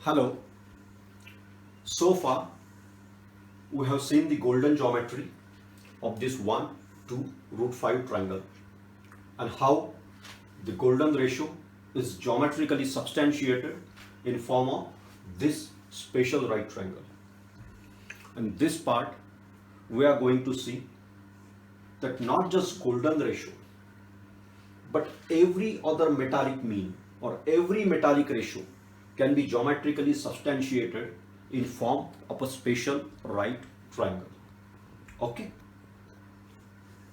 Hello. So far, we have seen the golden geometry of this 1, 2, root 5 triangle and how the golden ratio is geometrically substantiated in form of this special right triangle. In this part, we are going to see that not just golden ratio, but every other metallic mean or every metallic ratio can be geometrically substantiated in form of a special right triangle. Okay?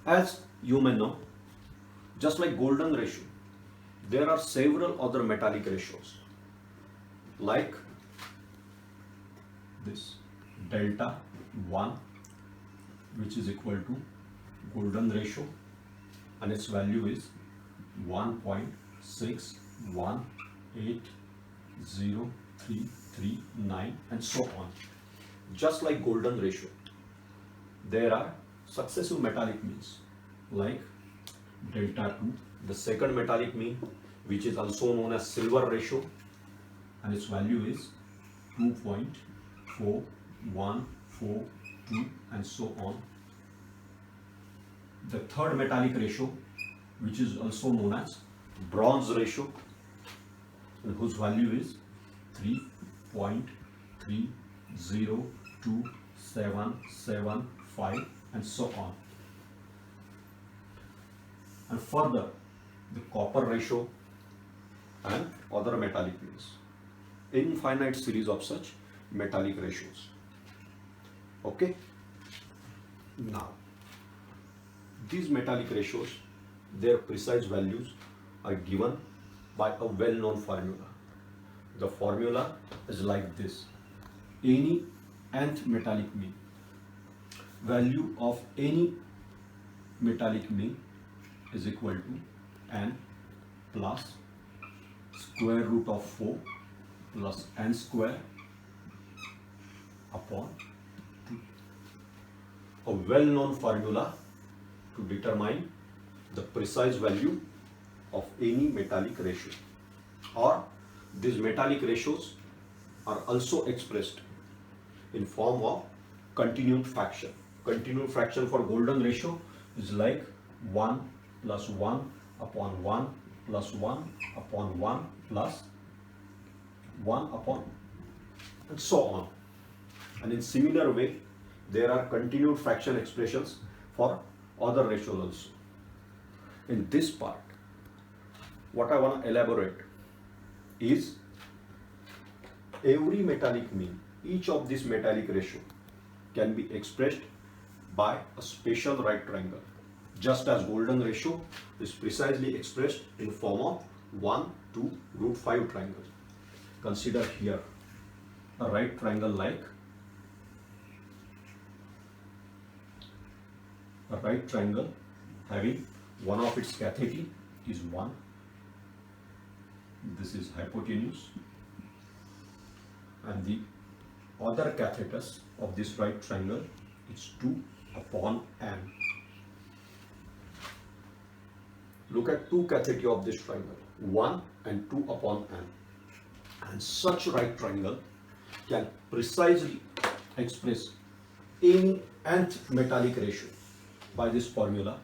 As you may know, just like golden ratio, there are several other metallic ratios like this delta 1, which is equal to golden ratio, and its value is 1.618039 and so on. Just like golden ratio, there are successive metallic means like delta 2, the second metallic mean, which is also known as silver ratio, and its value is 2.4142 and so on. The third metallic ratio, which is also known as bronze ratio, and whose value is 3.302775 and so on. And further, the copper ratio and other metallic means. Infinite series of such metallic ratios. Okay? Now, these metallic ratios, their precise values are given by a well-known formula. The formula is like this. Any nth metallic mean, value of any metallic mean is equal to n plus square root of 4 plus n square upon 2. A well-known formula to determine the precise value of any metallic ratio, or these metallic ratios are also expressed in form of continued fraction. Continued fraction for golden ratio is like 1 plus 1 upon 1 plus 1 upon 1 plus 1 upon and so on. And in similar way, there are continued fraction expressions for other ratios also. In this part, what I want to elaborate is every metallic mean, each of these metallic ratio can be expressed by a special right triangle, just as golden ratio is precisely expressed in form of 1, 2, root 5 triangle. Consider here a right triangle like a right triangle having one of its catheti is 1, this is hypotenuse, and the other cathetus of this right triangle is 2 upon n. Look at two catheti of this triangle, 1 and 2 upon n. And such right triangle can precisely express any nth metallic ratio by this formula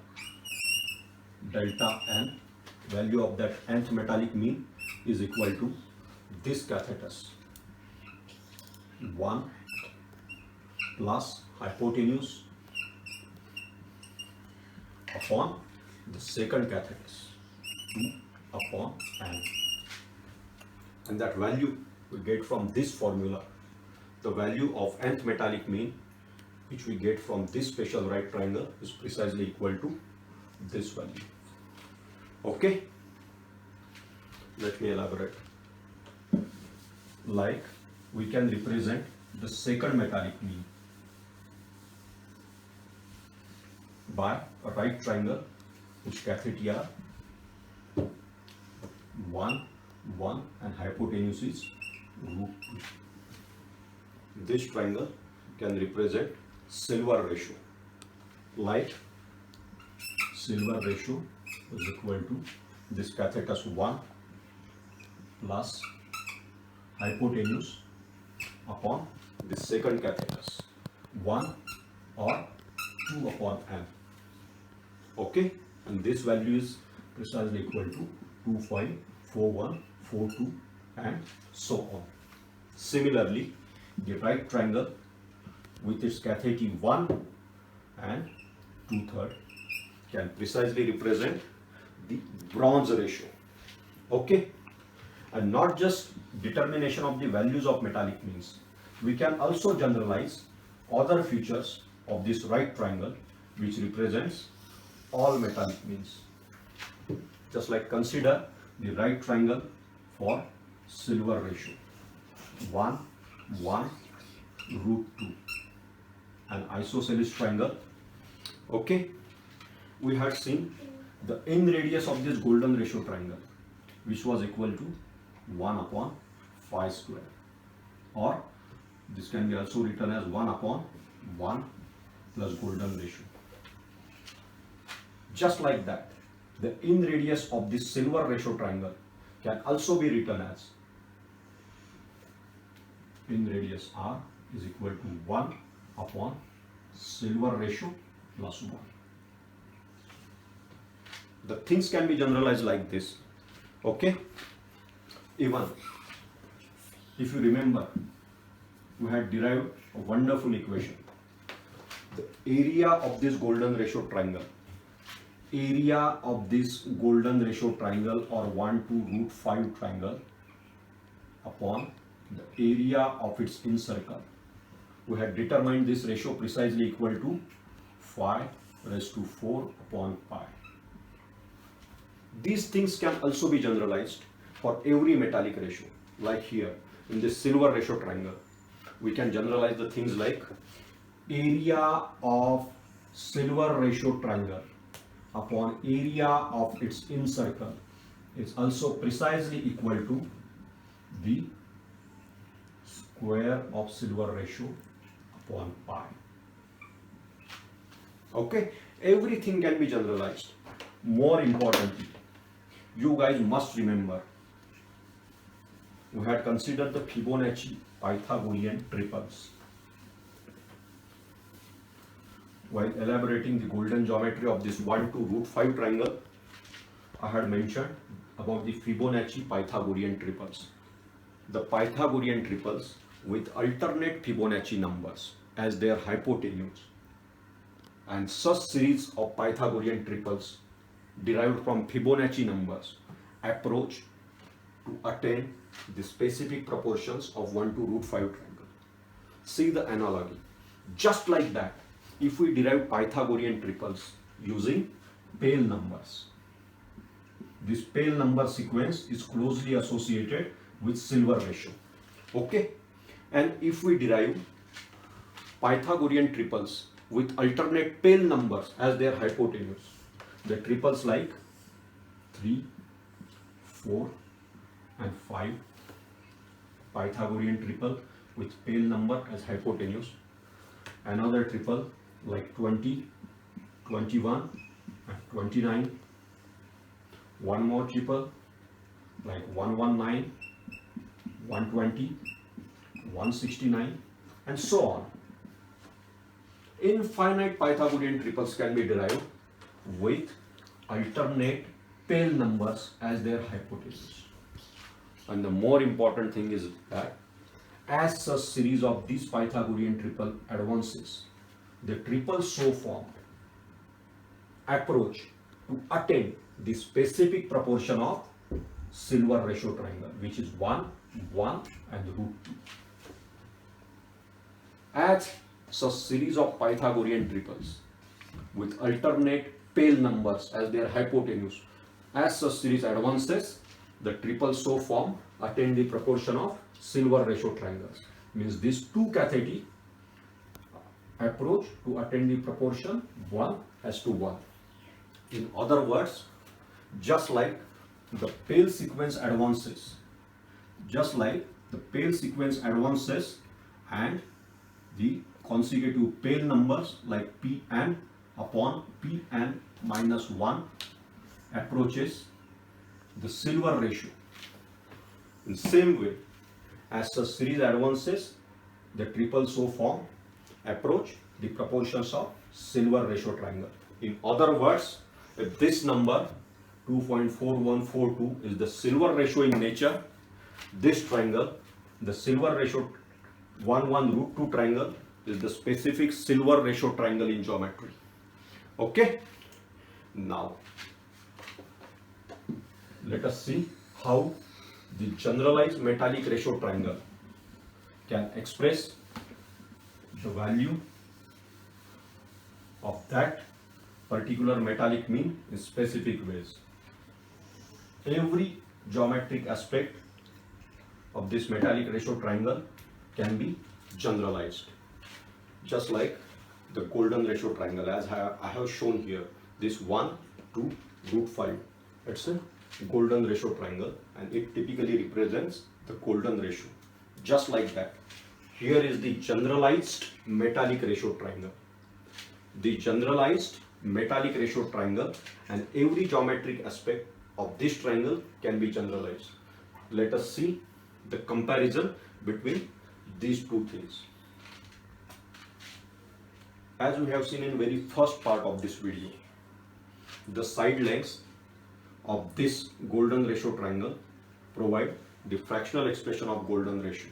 delta n, value of that nth metallic mean is equal to this cathetus 1 plus hypotenuse upon the second cathetus 2 upon n, and that value we get from this formula. The value of nth metallic mean which we get from this special right triangle is precisely equal to this value. Okay, let me elaborate. Like we can represent the second metallic mean by a right triangle which catheti are 1, 1 and hypotenuse is root 2. This triangle can represent silver ratio, like silver ratio is equal to this cathetus 1 plus hypotenuse upon the second catheters, 1 or 2 upon n. Okay, and this value is precisely equal to 25, 41, 42 and so on. Similarly, the right triangle with its catheti 1 and 2/3 can precisely represent the bronze ratio. Okay, and not just determination of the values of metallic means, we can also generalize other features of this right triangle which represents all metallic means. Just like consider the right triangle for silver ratio 1, 1, √2, an isosceles triangle. Okay, we had seen the in radius of this golden ratio triangle, which was equal to 1 upon phi square, or this can be also written as 1 upon 1 plus golden ratio. Just like that, the in radius of this silver ratio triangle can also be written as in radius R is equal to 1 upon silver ratio plus 1. The things can be generalized like this. Okay, even if you remember, we had derived a wonderful equation. The area of this golden ratio triangle, area of this golden ratio triangle or 1 to √5 triangle upon the area of its incircle. We had determined this ratio precisely equal to phi raised to 4 upon pi. These things can also be generalized for every metallic ratio. Like here in this silver ratio triangle, we can generalize the things like area of silver ratio triangle upon area of its incircle is also precisely equal to the square of silver ratio upon pi. Okay, everything can be generalized. More importantly, you guys must remember, we had considered the Fibonacci Pythagorean triples while elaborating the golden geometry of this 1 to √5 triangle. I had mentioned about the Fibonacci Pythagorean triples. The Pythagorean triples with alternate Fibonacci numbers as their hypotenuse, and such series of Pythagorean triples derived from Fibonacci numbers approach to attain the specific proportions of 1 to √5 triangle. See the analogy. Just like that, if we derive Pythagorean triples using pale numbers, this pale number sequence is closely associated with silver ratio. Okay, and if we derive Pythagorean triples with alternate pale numbers as their hypotenuse, the triples like 3, 4 and 5, Pythagorean triple with pale number as hypotenuse, another triple like 20, 21 and 29, one more triple like 119, 120, 169 and so on. Infinite Pythagorean triples can be derived with alternate pale numbers as their hypotenuse. And the more important thing is that as such series of these Pythagorean triple advances, the triples so formed approach to attain the specific proportion of silver ratio triangle, which is 1, 1 and √2. As such series of Pythagorean triples with alternate pale numbers as their hypotenuse, as such series advances, the triples so formed attain the proportion of silver ratio triangles. Means these two catheti approach to attain the proportion 1:1. In other words, just like the pale sequence advances, and the consecutive pale numbers like Pn upon Pn minus 1 approaches the silver ratio. In the same way, As the series advances, the triple so form approach the proportions of silver ratio triangle. In other words, if this number 2.4142 is the silver ratio in nature, this triangle, the silver ratio 1 root 2 triangle, is the specific silver ratio triangle in geometry. Okay? Now, let us see how the generalized metallic ratio triangle can express the value of that particular metallic mean in specific ways. Every geometric aspect of this metallic ratio triangle can be generalized, just like the golden ratio triangle, as I have shown here. This 1, 2, root 5, it's a golden ratio triangle, and it typically represents the golden ratio. Just like that, here is the generalized metallic ratio triangle. The generalized metallic ratio triangle, and every geometric aspect of this triangle can be generalized. Let us see the comparison between these two things. As we have seen in very first part of this video, the side lengths of this golden ratio triangle provide the fractional expression of golden ratio,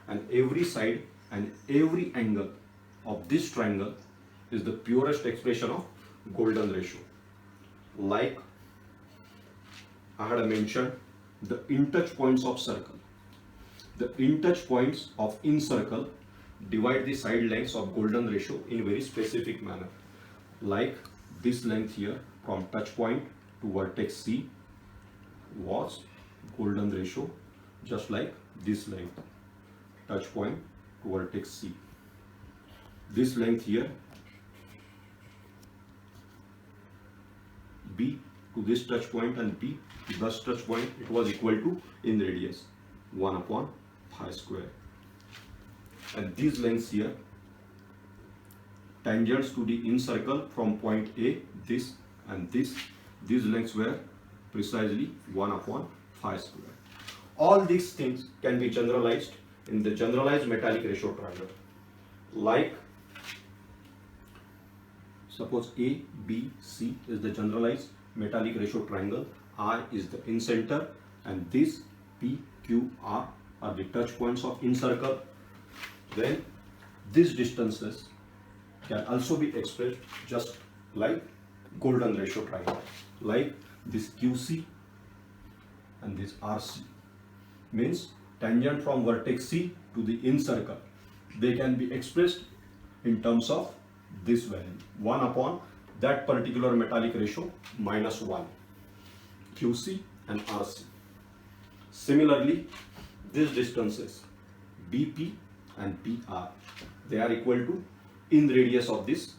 and every side and every angle of this triangle is the purest expression of golden ratio. Like I had mentioned, the in-touch points of circle. The in-touch points of in circle divide the side lengths of golden ratio in very specific manner. Like this length here from touch point to vertex C was golden ratio, just like this length, touch point to vertex C. This length here, B to this touch point and B to this touch point, it was equal to in radius 1/pi square. And these lengths here, tangents to the in circle from point A, this and this, these lengths were precisely 1/pi square. All these things can be generalized in the generalized metallic ratio triangle. Like suppose A, B, C is the generalized metallic ratio triangle. I is the in center, and this P, Q, R are the touch points of in circle. Then these distances can also be expressed just like golden ratio triangle. Like this QC and this RC means tangent from vertex C to the in circle. They can be expressed in terms of this value, 1 / that particular metallic ratio minus 1, QC and RC. Similarly, these distances BP and PR, they are equal to in radius of this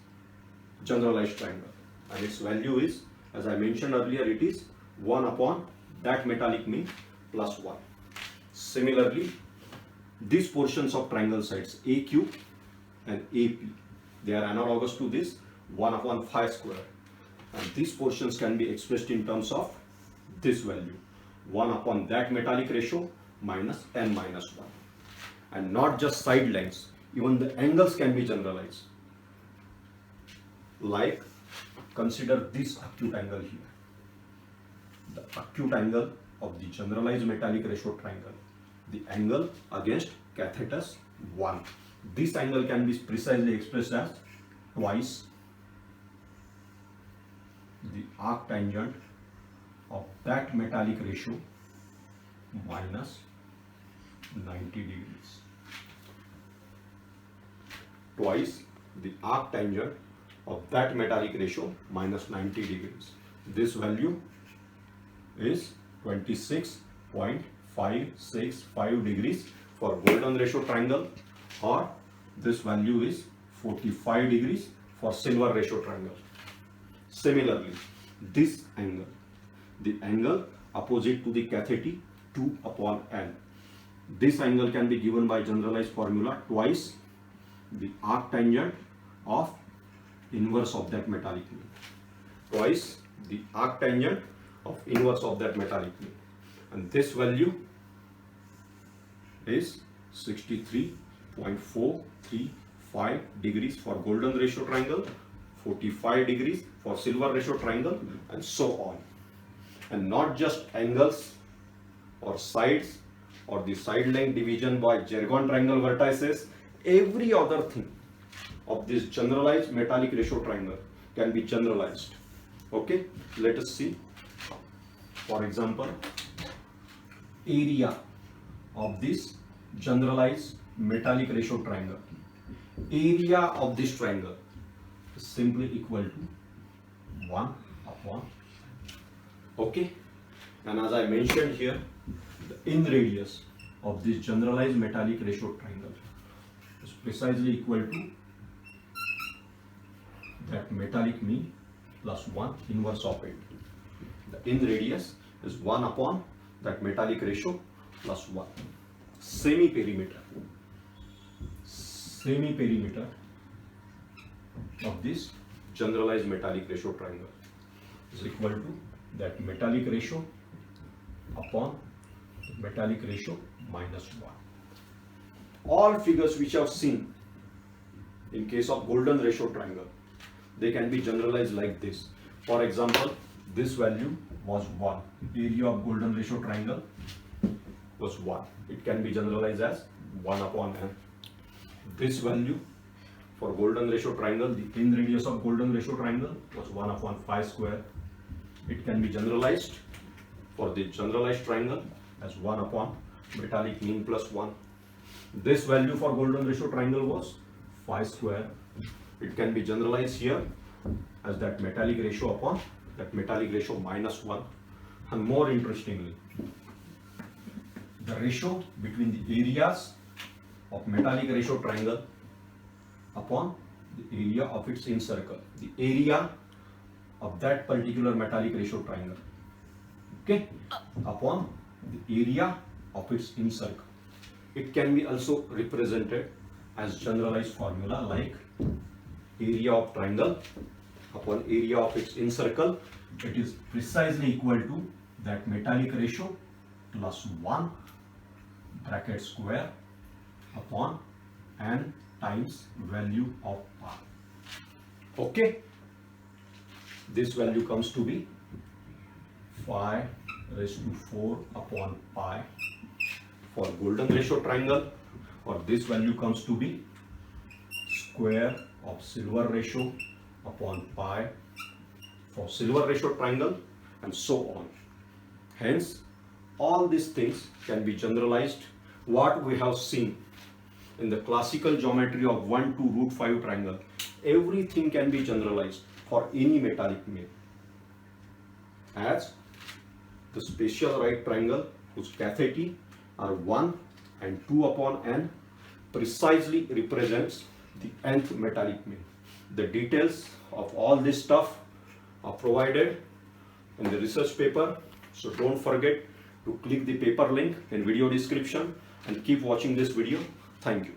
generalized triangle, and its value is, as I mentioned earlier, it is 1 / that metallic mean plus 1. Similarly, these portions of triangle sides AQ and AP, they are analogous to this 1/phi square, and these portions can be expressed in terms of this value, 1 / that metallic ratio minus n minus 1. And not just side lengths, even the angles can be generalized. Like consider this acute angle here, the acute angle of the generalized metallic ratio triangle, the angle against cathetus 1. This angle can be precisely expressed as twice the arctangent of that metallic ratio minus 90 degrees. Twice the arctangent of that metallic ratio minus 90 degrees. This value is 26.565 degrees for golden ratio triangle, or this value is 45 degrees for silver ratio triangle. Similarly, this angle, the angle opposite to the catheti 2/n, this angle can be given by generalized formula twice the arctangent of inverse of that metallic mean. Twice the arctangent of inverse of that metallic mean. And this value is 63.435 degrees for golden ratio triangle, 45 degrees for silver ratio triangle, and so on. And not just angles or sides or the side line division by Jargon triangle vertices, every other thing of this generalized metallic ratio triangle can be generalized. Okay, let us see. For example, area of this generalized metallic ratio triangle. Area of this triangle is simply equal to 1 upon. Okay, and as I mentioned here, the in radius of this generalized metallic ratio triangle is precisely equal to that metallic mean plus 1 inverse of it. The in radius is 1 upon that metallic ratio plus 1. Semi-perimeter of this generalized metallic ratio triangle is equal to that metallic ratio upon metallic ratio minus 1. All figures which I have seen in case of golden ratio triangle, they can be generalized like this. For example, this value was 1. Area of golden ratio triangle was 1. It can be generalized as 1 upon n. This value for golden ratio triangle, the in radius of golden ratio triangle was 1 upon 5 square. It can be generalized for the generalized triangle as 1 upon metallic mean plus 1. This value for golden ratio triangle was 5 square. It can be generalized here as that metallic ratio upon that metallic ratio minus 1. And more interestingly, the ratio between the areas of metallic ratio triangle upon the area of its incircle, the area of that particular metallic ratio triangle, okay, upon the area of its incircle. It can be also represented as generalized formula like area of triangle upon area of its incircle. It is precisely equal to that metallic ratio plus 1 bracket square upon n times value of pi. Okay, this value comes to be 5 raised to 4 upon pi for golden ratio triangle, or this value comes to be square of silver ratio upon pi for silver ratio triangle, and so on. Hence, all these things can be generalized. What we have seen in the classical geometry of 1 to root 5 triangle, everything can be generalized for any metallic mean, as the spatial right triangle whose catheti are 1 and 2 upon n precisely represents the nth metallic mean. The details of all this stuff are provided in the research paper, so don't forget to click the paper link in video description and keep watching this video. Thank you.